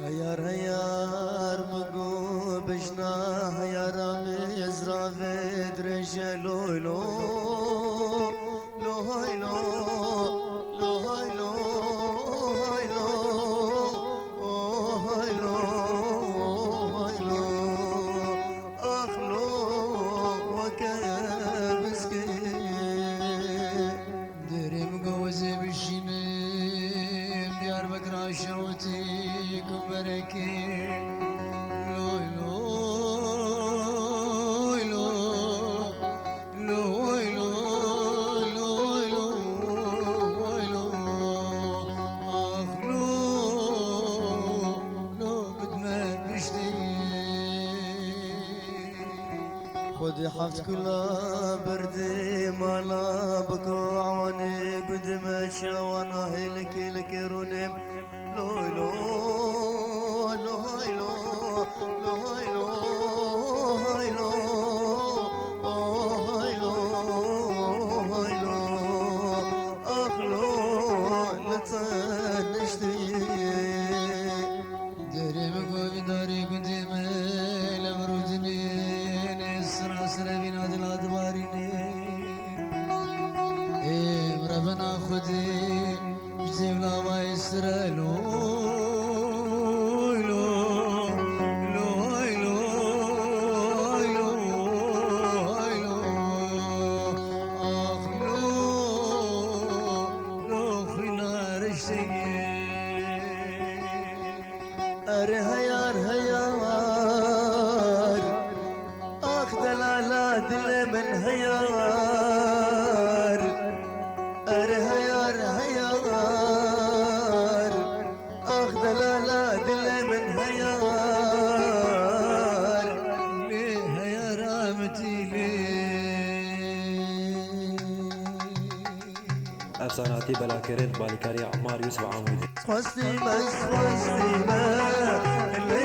هيار هيار مقو بجنا هيار مزرا فدرج لو لو لو هاي لو لو هاي لو هاي لو هاي لو هاي لو اخ لو وكابسكي دري مقوزي بشيني ديار بكرا شروتي كبركي لوي لوي لوي لوي لوي لوي اخ لو بدنا نشتي خذي حفظ كلها بردي مالا بكو عواني قدمة شوانا هيلك لك رونم لوي لو لوي لو لوي لو هاي لو هاي لو هاي لو اخ لو لتنشتي داري مقوي داري قدمة لمرودني نسرا سرا بنا دلاد باريني ايه ربنا خدي جزيلا ما يسرلو لو لو لو لو لو اخ لو لو خنا رشتي اره هيار هيار اخ دلالا دل من هيار اره هيار هيار اخ دلالا دل من هيار ليه هيار امتي ليه افساناتی بلاکرین بالیکاری عمار یوسف عامری خواستی بس خواستی بس